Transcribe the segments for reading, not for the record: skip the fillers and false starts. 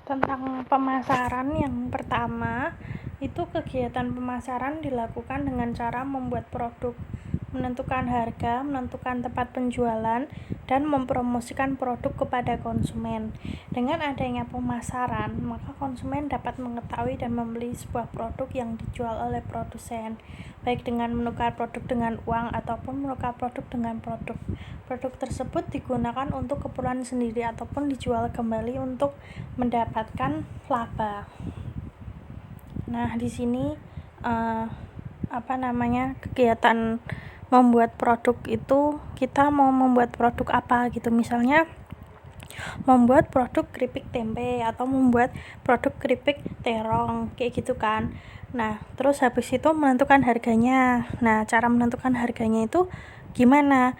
Tentang pemasaran, yang pertama itu kegiatan pemasaran dilakukan dengan cara membuat produk, menentukan harga, menentukan tempat penjualan, dan mempromosikan produk kepada konsumen. Dengan adanya pemasaran, maka konsumen dapat mengetahui dan membeli sebuah produk yang dijual oleh produsen, baik dengan menukar produk dengan uang ataupun menukar produk dengan produk. Produk tersebut digunakan untuk keperluan sendiri ataupun dijual kembali untuk mendapatkan laba. Nah, di sini kegiatan membuat produk itu kita mau membuat produk apa gitu, misalnya membuat produk keripik tempe atau membuat produk keripik terong kayak gitu kan. Nah, terus habis itu menentukan harganya. Nah, cara menentukan harganya itu gimana?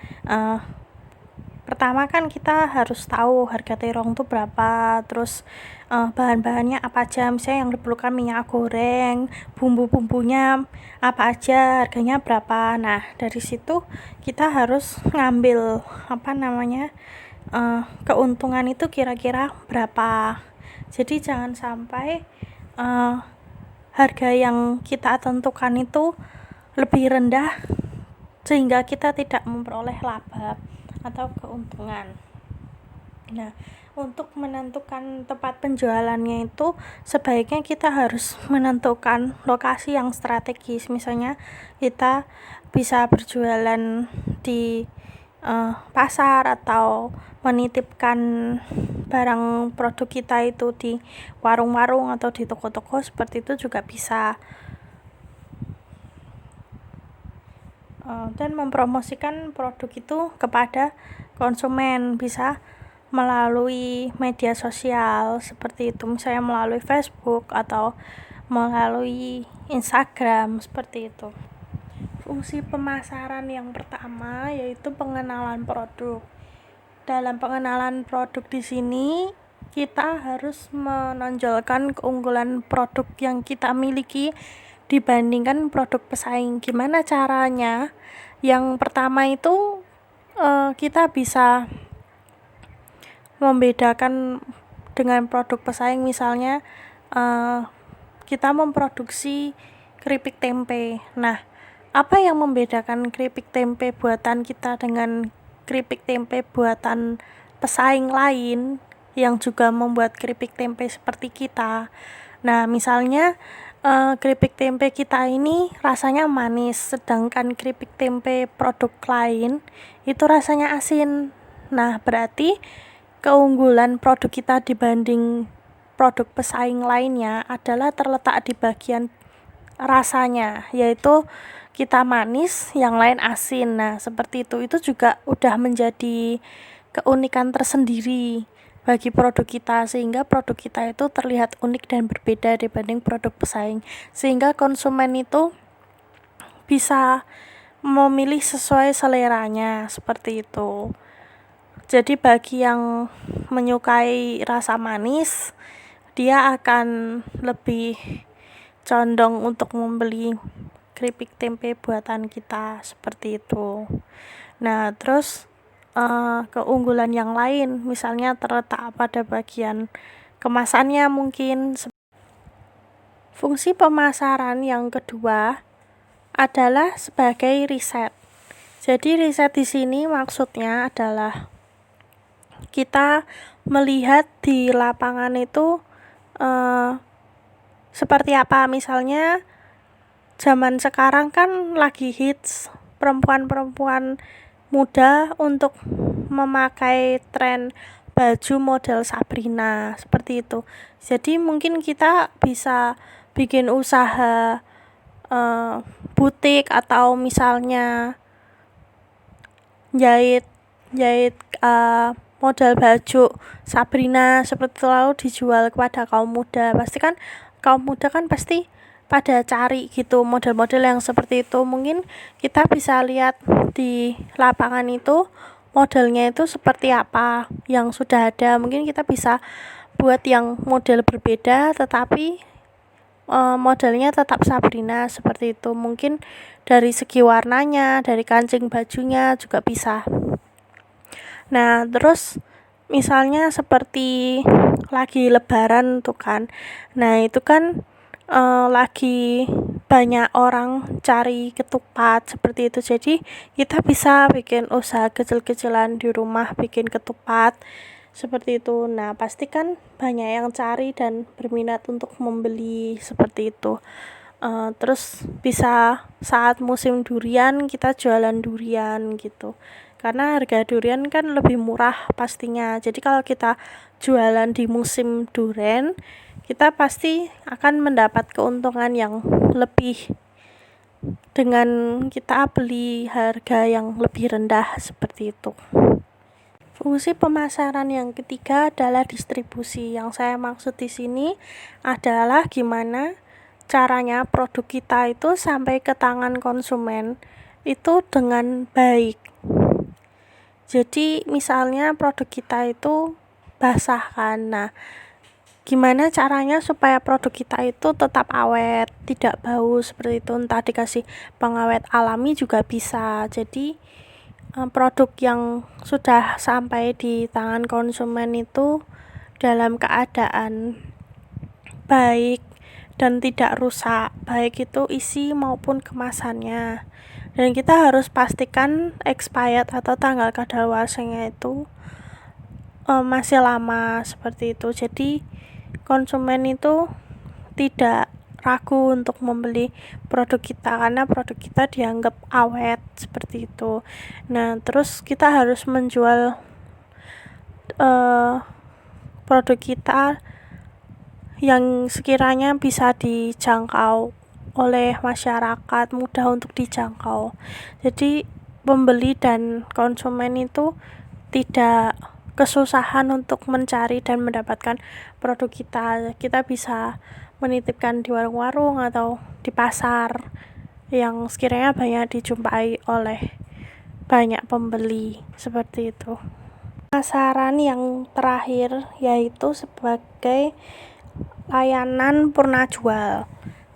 Pertama kan kita harus tahu harga terong itu berapa, terus bahan-bahannya apa aja, misalnya yang diperlukan minyak goreng, bumbu-bumbunya apa aja, harganya berapa. Nah, dari situ kita harus ngambil keuntungan itu kira-kira berapa. Jadi jangan sampai harga yang kita tentukan itu lebih rendah sehingga kita tidak memperoleh laba atau keuntungan. Nah, untuk menentukan tempat penjualannya itu sebaiknya kita harus menentukan lokasi yang strategis. Misalnya kita bisa berjualan di pasar atau menitipkan barang produk kita itu di warung-warung atau di toko-toko, seperti itu juga bisa. Dan mempromosikan produk itu kepada konsumen bisa melalui media sosial seperti itu, misalnya melalui Facebook atau melalui Instagram seperti itu. Fungsi pemasaran yang pertama yaitu pengenalan produk. Dalam pengenalan produk di sini kita harus menonjolkan keunggulan produk yang kita miliki dibandingkan produk pesaing. Gimana caranya? Yang pertama itu kita bisa membedakan dengan produk pesaing, misalnya kita memproduksi keripik tempe. Nah, apa yang membedakan keripik tempe buatan kita dengan keripik tempe buatan pesaing lain yang juga membuat keripik tempe seperti kita? Nah, misalnya keripik tempe kita ini rasanya manis, sedangkan keripik tempe produk lain itu rasanya asin. Nah, berarti keunggulan produk kita dibanding produk pesaing lainnya adalah terletak di bagian rasanya, yaitu kita manis, yang lain asin. Nah, seperti itu juga udah menjadi keunikan tersendiri bagi produk kita, sehingga produk kita itu terlihat unik dan berbeda dibanding produk pesaing, sehingga konsumen itu bisa memilih sesuai seleranya seperti itu. Jadi bagi yang menyukai rasa manis, dia akan lebih condong untuk membeli keripik tempe buatan kita seperti itu. Nah, terus keunggulan yang lain misalnya terletak pada bagian kemasannya mungkin. Fungsi pemasaran yang kedua adalah sebagai riset. Jadi riset di sini maksudnya adalah kita melihat di lapangan itu seperti apa. Misalnya zaman sekarang kan lagi hits perempuan-perempuan muda untuk memakai tren baju model Sabrina seperti itu. Jadi mungkin kita bisa bikin usaha butik atau misalnya jahit model baju Sabrina seperti itu, lalu dijual kepada kaum muda. Kaum muda kan pasti pada cari gitu model-model yang seperti itu. Mungkin kita bisa lihat di lapangan itu modelnya itu seperti apa yang sudah ada. Mungkin kita bisa buat yang model berbeda tetapi modelnya tetap Sabrina seperti itu. Mungkin dari segi warnanya, dari kancing bajunya juga bisa. Nah, terus misalnya seperti lagi lebaran tuh kan. Nah itu kan lagi banyak orang cari ketupat seperti itu, jadi kita bisa bikin usaha kecil-kecilan di rumah bikin ketupat seperti itu. Nah pasti kan banyak yang cari dan berminat untuk membeli seperti itu. Terus bisa saat musim durian kita jualan durian gitu, karena harga durian kan lebih murah pastinya. Jadi kalau kita jualan di musim durian, kita pasti akan mendapat keuntungan yang lebih dengan kita beli harga yang lebih rendah seperti itu. Fungsi pemasaran yang ketiga adalah distribusi. Yang saya maksud di sini adalah gimana caranya produk kita itu sampai ke tangan konsumen itu dengan baik. Jadi misalnya produk kita itu basah kan. Nah, gimana caranya supaya produk kita itu tetap awet, tidak bau seperti itu. Entah dikasih pengawet alami juga bisa. Jadi produk yang sudah sampai di tangan konsumen itu dalam keadaan baik dan tidak rusak, baik itu isi maupun kemasannya. Dan kita harus pastikan expired atau tanggal kadaluarsanya itu masih lama seperti itu. Jadi konsumen itu tidak ragu untuk membeli produk kita karena produk kita dianggap awet seperti itu. Nah terus kita harus menjual produk kita yang sekiranya bisa dijangkau oleh masyarakat, mudah untuk dijangkau. Jadi pembeli dan konsumen itu tidak kesusahan untuk mencari dan mendapatkan produk kita. Kita bisa menitipkan di warung-warung atau di pasar yang sekiranya banyak dijumpai oleh banyak pembeli seperti itu. Pemasaran yang terakhir yaitu sebagai layanan purna jual.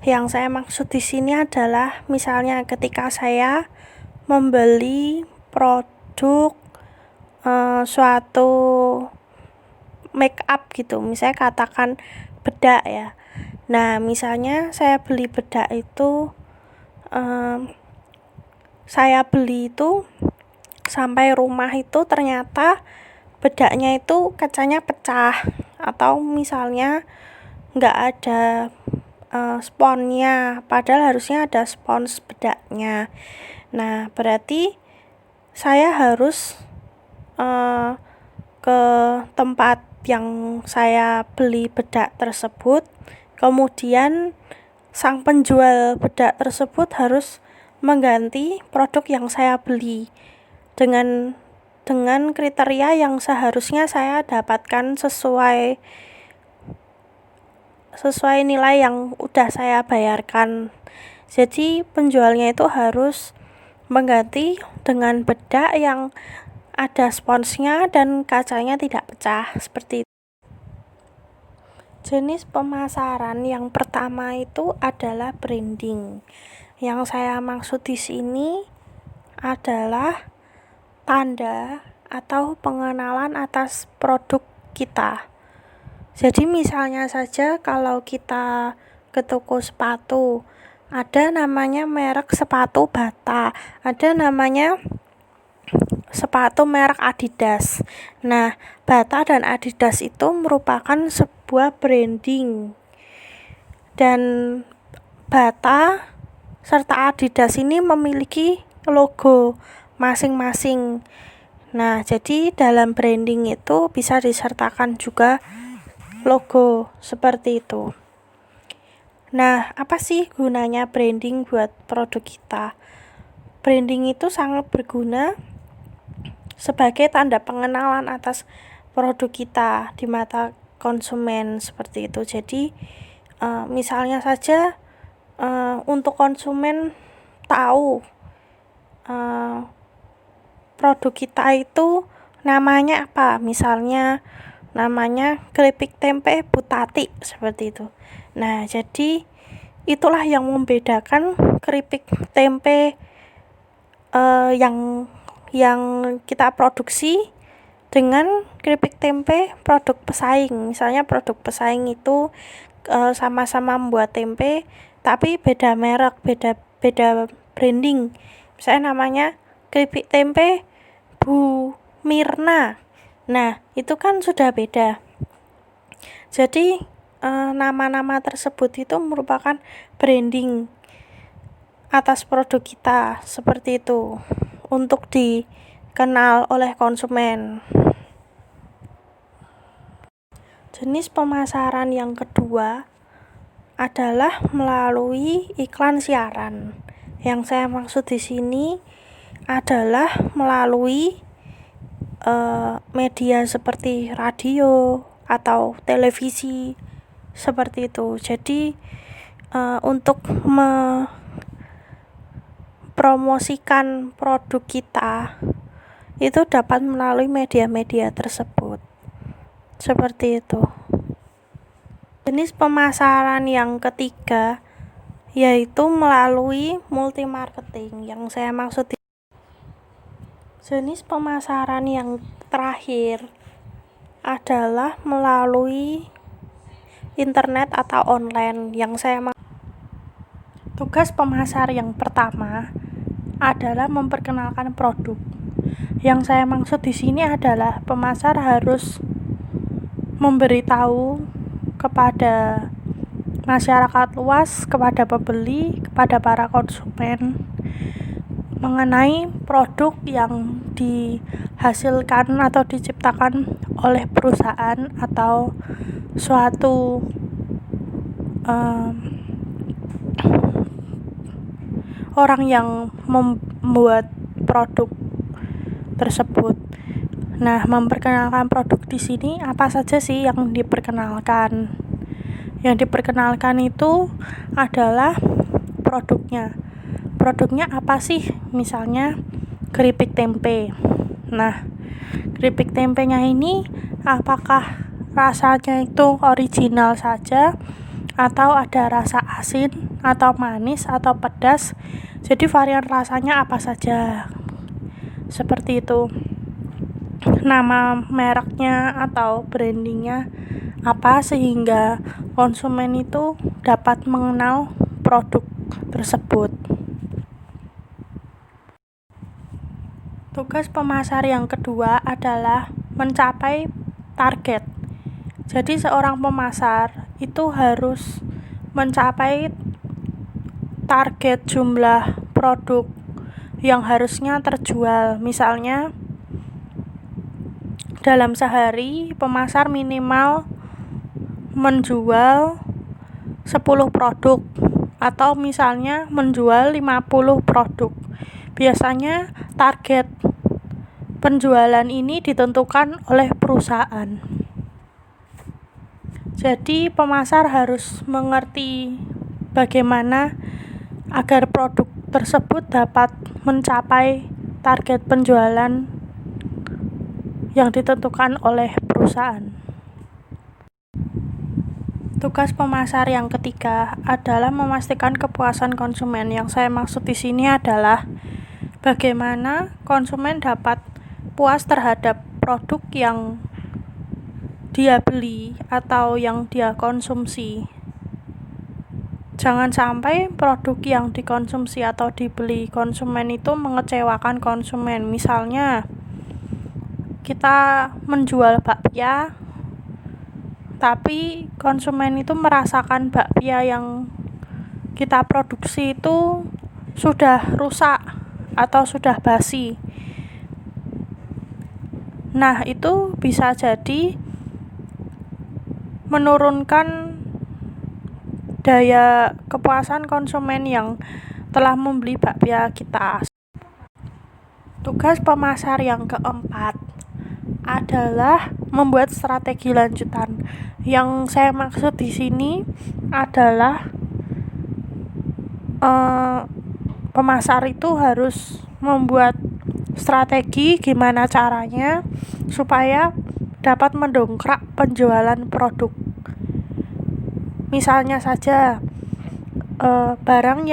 Yang saya maksud di sini adalah misalnya ketika saya membeli produk suatu make up gitu, misalnya katakan bedak ya. Nah misalnya saya beli bedak itu saya beli itu sampai rumah itu ternyata bedaknya itu kacanya pecah, atau misalnya nggak ada sponnya, padahal harusnya ada spons bedaknya. Nah berarti saya harus ke tempat yang saya beli bedak tersebut, kemudian sang penjual bedak tersebut harus mengganti produk yang saya beli dengan kriteria yang seharusnya saya dapatkan sesuai nilai yang udah saya bayarkan. Jadi penjualnya itu harus mengganti dengan bedak yang ada sponsnya dan kacanya tidak pecah seperti itu. Jenis pemasaran yang pertama itu adalah branding. Yang saya maksud di sini adalah tanda atau pengenalan atas produk kita. Jadi misalnya saja kalau kita ke toko sepatu, ada namanya merek sepatu Bata, ada namanya sepatu merek Adidas. Nah, Bata dan Adidas itu merupakan sebuah branding. Dan Bata serta Adidas ini memiliki logo masing-masing. Nah, jadi dalam branding itu bisa disertakan juga logo seperti itu. Nah, apa sih gunanya branding buat produk kita? Branding itu sangat berguna sebagai tanda pengenalan atas produk kita di mata konsumen seperti itu. Jadi misalnya saja untuk konsumen tahu produk kita itu namanya apa, misalnya namanya keripik tempe Butati seperti itu. Nah jadi itulah yang membedakan keripik tempe yang kita produksi dengan keripik tempe produk pesaing. Misalnya produk pesaing itu sama-sama membuat tempe tapi beda merek, beda branding. Misalnya namanya keripik tempe Bu Mirna. Nah, itu kan sudah beda. Jadi nama-nama tersebut itu merupakan branding atas produk kita, seperti itu, untuk dikenal oleh konsumen. Jenis pemasaran yang kedua adalah melalui iklan siaran. Yang saya maksud di sini adalah melalui media seperti radio atau televisi, seperti itu. Jadi untuk mempromosikan produk kita itu dapat melalui media-media tersebut, seperti itu. Jenis pemasaran yang ketiga yaitu melalui multi marketing. Yang saya maksud jenis pemasaran yang terakhir adalah melalui internet atau online. Tugas pemasar yang pertama adalah memperkenalkan produk. Yang saya maksud di sini adalah pemasar harus memberitahu kepada masyarakat luas, kepada pembeli, kepada para konsumen mengenai produk yang dihasilkan atau diciptakan oleh perusahaan atau suatu orang yang membuat produk tersebut. Nah, memperkenalkan produk di sini apa saja sih yang diperkenalkan? Yang diperkenalkan itu adalah produknya. Produknya apa sih? Misalnya keripik tempe. Nah, keripik tempenya ini apakah rasanya itu original saja atau ada rasa asin atau manis atau pedas? Jadi varian rasanya apa saja? Seperti itu. Nama mereknya atau brandingnya apa sehingga konsumen itu dapat mengenal produk tersebut. Tugas pemasar yang kedua adalah mencapai target. Jadi seorang pemasar itu harus mencapai target jumlah produk yang harusnya terjual. Misalnya dalam sehari pemasar minimal menjual 10 produk atau misalnya menjual 50 produk. Biasanya target penjualan ini ditentukan oleh perusahaan. Jadi pemasar harus mengerti bagaimana agar produk tersebut dapat mencapai target penjualan yang ditentukan oleh perusahaan. Tugas pemasar yang ketiga adalah memastikan kepuasan konsumen. Yang saya maksud di sini adalah bagaimana konsumen dapat puas terhadap produk yang dia beli atau yang dia konsumsi. Jangan sampai produk yang dikonsumsi atau dibeli konsumen itu mengecewakan konsumen. Misalnya kita menjual bakpia tapi konsumen itu merasakan bakpia yang kita produksi itu sudah rusak atau sudah basi. Nah, itu bisa jadi menurunkan daya kepuasan konsumen yang telah membeli bakpia kita. Tugas pemasar yang keempat adalah membuat strategi lanjutan. Yang saya maksud di sini adalah pemasar itu harus membuat strategi gimana caranya supaya dapat mendongkrak penjualan produk. Misalnya saja barang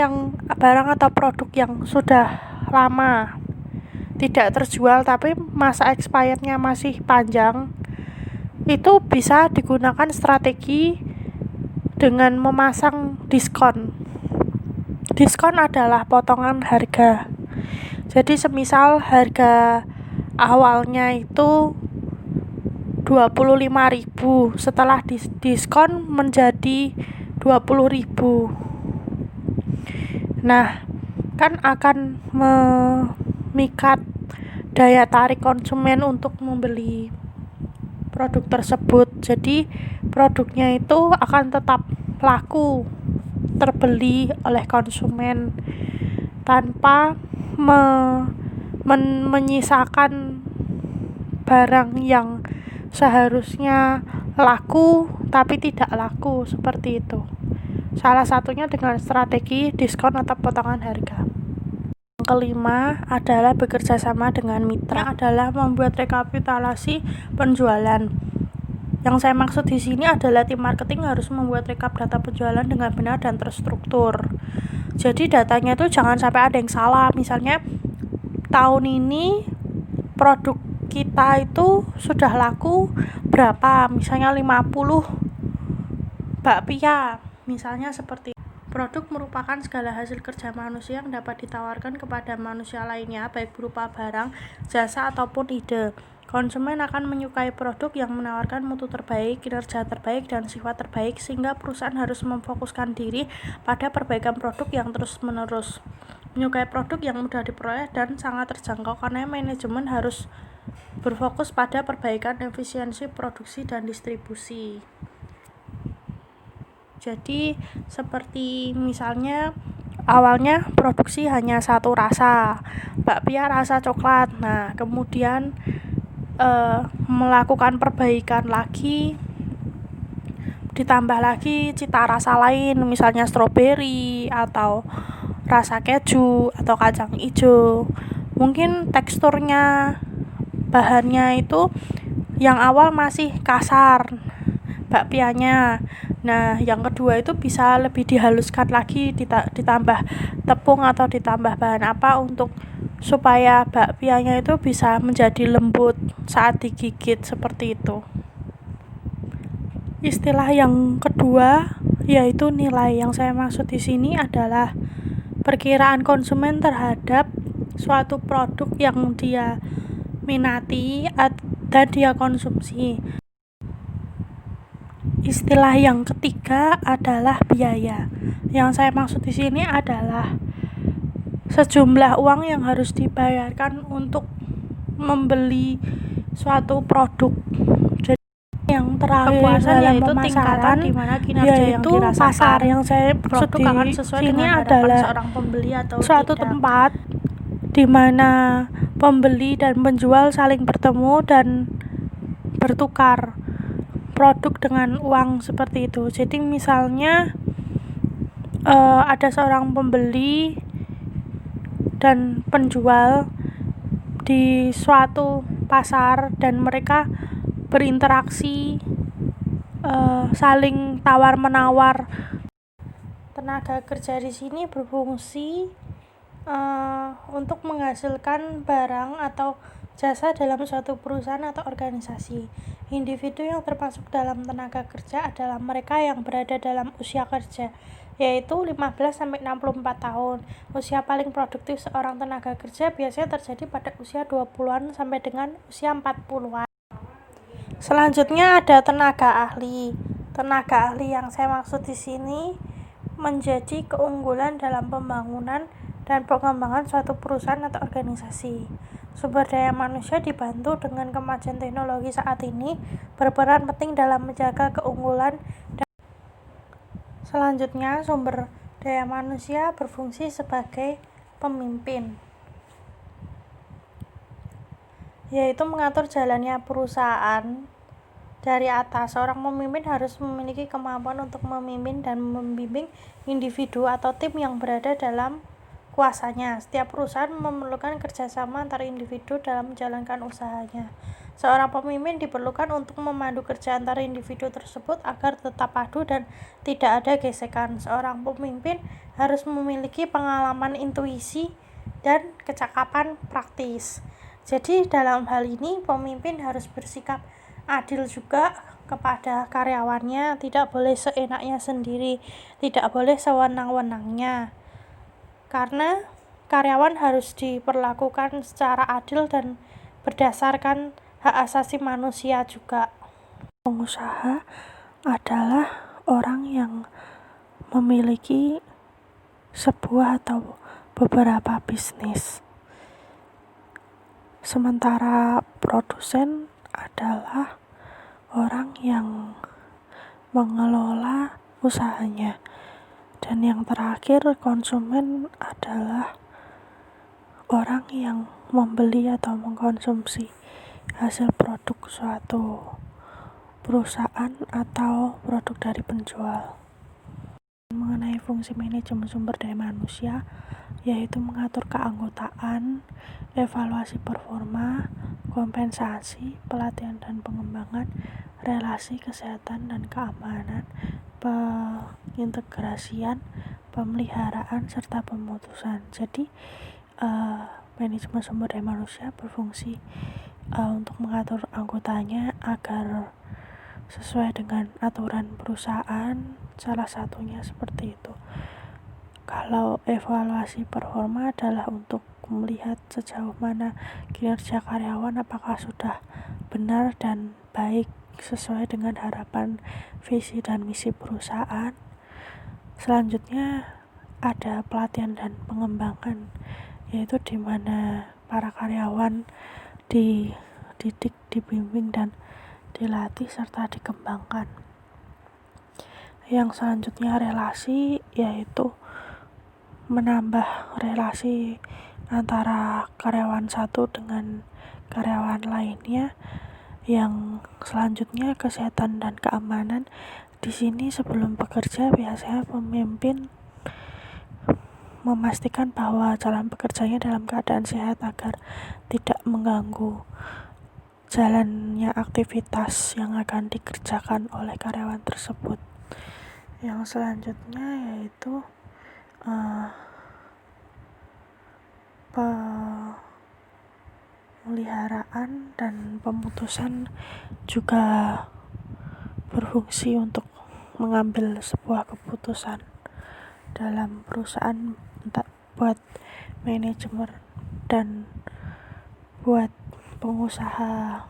atau produk yang sudah lama tidak terjual tapi masa expirednya masih panjang, itu bisa digunakan strategi dengan memasang diskon. Diskon adalah potongan harga. Jadi semisal harga awalnya itu 25.000, setelah diskon menjadi 20.000. Nah, kan akan memikat daya tarik konsumen untuk membeli produk tersebut. Jadi produknya itu akan tetap laku, terbeli oleh konsumen tanpa menyisakan barang yang seharusnya laku tapi tidak laku, seperti itu. Salah satunya dengan strategi diskon atau potongan harga. Yang kelima adalah bekerja sama dengan mitra, adalah membuat rekapitulasi penjualan. Yang saya maksud di sini adalah tim marketing harus membuat rekap data penjualan dengan benar dan terstruktur. Jadi datanya itu jangan sampai ada yang salah. Misalnya tahun ini produk kita itu sudah laku berapa, misalnya 50 bakpia, misalnya seperti produk merupakan segala hasil kerja manusia yang dapat ditawarkan kepada manusia lainnya, baik berupa barang, jasa, ataupun ide. Konsumen akan menyukai produk yang menawarkan mutu terbaik, kinerja terbaik, dan sifat terbaik, sehingga perusahaan harus memfokuskan diri pada perbaikan produk yang terus-menerus. Menyukai produk yang mudah diperoleh dan sangat terjangkau, karena manajemen harus berfokus pada perbaikan efisiensi produksi dan distribusi. Jadi seperti misalnya awalnya produksi hanya satu rasa, bakpia rasa coklat. Nah, kemudian melakukan perbaikan lagi, ditambah lagi cita rasa lain, misalnya stroberi atau rasa keju atau kacang hijau. Mungkin teksturnya, bahannya itu yang awal masih kasar bakpianya. Nah, yang kedua itu bisa lebih dihaluskan lagi, ditambah tepung atau ditambah bahan apa untuk supaya bakpianya itu bisa menjadi lembut saat digigit, seperti itu. Istilah yang kedua yaitu nilai. Yang saya maksud di sini adalah perkiraan konsumen terhadap suatu produk yang dia minati dan dia konsumsi. Istilah yang ketiga adalah biaya. Yang saya maksud di sini adalah sejumlah uang yang harus dibayarkan untuk membeli suatu produk. Jadi yang terakhir dalam pemasaran yaitu pasar. Yang saya maksud di sini adalah seorang pembeli atau suatu tempat di mana pembeli dan penjual saling bertemu dan bertukar produk dengan uang, seperti itu. Jadi misalnya ada seorang pembeli dan penjual di suatu pasar dan mereka berinteraksi, saling tawar-menawar. Tenaga kerja di sini berfungsi untuk menghasilkan barang atau jasa dalam suatu perusahaan atau organisasi. Individu yang termasuk dalam tenaga kerja adalah mereka yang berada dalam usia kerja, yaitu 15-64 tahun. Usia paling produktif seorang tenaga kerja biasanya terjadi pada usia 20-an sampai dengan usia 40-an. Selanjutnya ada tenaga ahli. Tenaga ahli yang saya maksud di sini menjadi keunggulan dalam pembangunan dan pengembangan suatu perusahaan atau organisasi. Sumber daya manusia dibantu dengan kemajuan teknologi saat ini berperan penting dalam menjaga keunggulan. Selanjutnya, sumber daya manusia berfungsi sebagai pemimpin, yaitu mengatur jalannya perusahaan dari atas. Seorang pemimpin harus memiliki kemampuan untuk memimpin dan membimbing individu atau tim yang berada dalam kuasanya. Setiap perusahaan memerlukan kerjasama antar individu dalam menjalankan usahanya. Seorang pemimpin diperlukan untuk memandu kerja antar individu tersebut agar tetap padu dan tidak ada gesekan. Seorang pemimpin harus memiliki pengalaman intuisi dan kecakapan praktis. Jadi dalam hal ini pemimpin harus bersikap adil juga kepada karyawannya, tidak boleh seenaknya sendiri, tidak boleh sewenang-wenangnya. Karena karyawan harus diperlakukan secara adil dan berdasarkan hak asasi manusia juga. Pengusaha adalah orang yang memiliki sebuah atau beberapa bisnis. Sementara produsen adalah orang yang mengelola usahanya. Dan yang terakhir, konsumen adalah orang yang membeli atau mengkonsumsi hasil produk suatu perusahaan atau produk dari penjual. Mengenai fungsi manajemen sumber daya manusia, yaitu mengatur keanggotaan, evaluasi performa, kompensasi, pelatihan dan pengembangan, relasi kesehatan dan keamanan, pengintegrasian, pemeliharaan, serta pemutusan. Jadi manajemen sumber daya manusia berfungsi untuk mengatur anggotanya agar sesuai dengan aturan perusahaan, salah satunya seperti itu. Kalau evaluasi performa adalah untuk melihat sejauh mana kinerja karyawan, apakah sudah benar dan baik sesuai dengan harapan, visi dan misi perusahaan. Selanjutnya ada pelatihan dan pengembangan, yaitu di mana para karyawan dididik, dibimbing dan dilatih serta dikembangkan. Yang selanjutnya relasi, yaitu menambah relasi antara karyawan satu dengan karyawan lainnya. Yang selanjutnya kesehatan dan keamanan. Di sini sebelum bekerja biasanya pemimpin memastikan bahwa calon pekerjanya dalam keadaan sehat agar tidak mengganggu jalannya aktivitas yang akan dikerjakan oleh karyawan tersebut. Yang selanjutnya yaitu pemeliharaan dan pemutusan juga berfungsi untuk mengambil sebuah keputusan dalam perusahaan, entah buat manajemen dan buat pengusaha.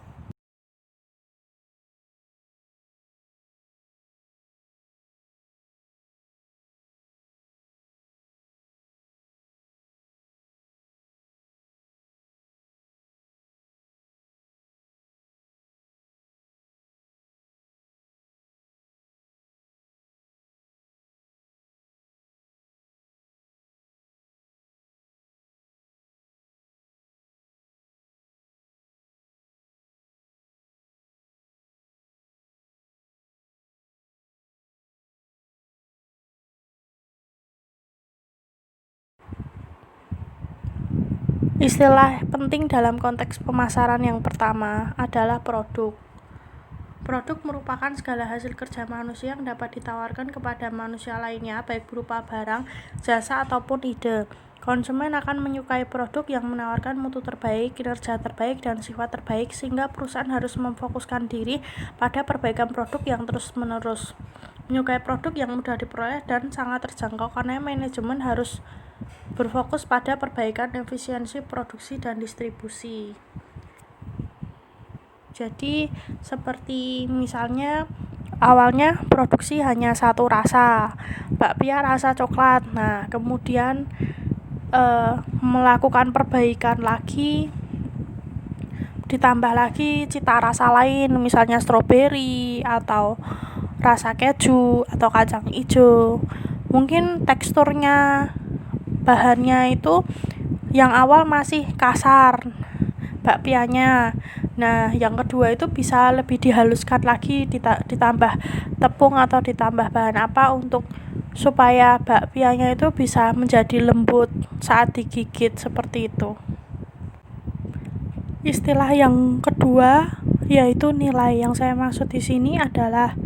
Istilah penting dalam konteks pemasaran yang pertama adalah produk. Produk merupakan segala hasil kerja manusia yang dapat ditawarkan kepada manusia lainnya, baik berupa barang, jasa, ataupun ide. Konsumen akan menyukai produk yang menawarkan mutu terbaik, kinerja terbaik, dan sifat terbaik, sehingga perusahaan harus memfokuskan diri pada perbaikan produk yang terus-menerus. Menyukai produk yang mudah diperoleh dan sangat terjangkau, karena manajemen harus berfokus pada perbaikan efisiensi produksi dan distribusi. Jadi seperti misalnya awalnya produksi hanya satu rasa, bakpia rasa coklat. Nah, kemudian melakukan perbaikan lagi, ditambah lagi cita rasa lain, misalnya stroberi atau rasa keju atau kacang hijau. Mungkin teksturnya, bahannya itu yang awal masih kasar bakpianya. Nah, yang kedua itu bisa lebih dihaluskan lagi, ditambah tepung atau ditambah bahan apa untuk supaya bakpianya itu bisa menjadi lembut saat digigit, seperti itu. Istilah yang kedua yaitu nilai. Yang saya maksud di sini adalah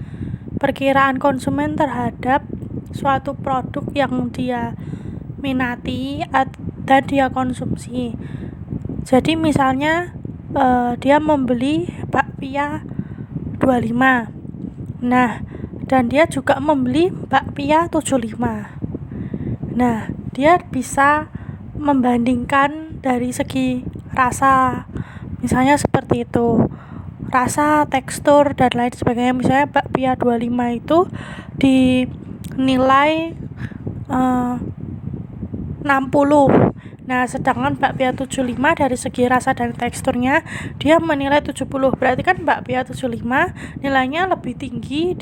perkiraan konsumen terhadap suatu produk yang dia minati dan dia konsumsi. Jadi misalnya dia membeli bakpia 25. Nah, dan dia juga membeli bakpia 75. Nah, dia bisa membandingkan dari segi rasa. Misalnya seperti itu. Rasa, tekstur, dan lain sebagainya. Misalnya bakpia 25 itu dinilai 60. Nah, sedangkan bakpia 75 dari segi rasa dan teksturnya dia menilai 70. Berarti kan bakpia 75 nilainya lebih tinggi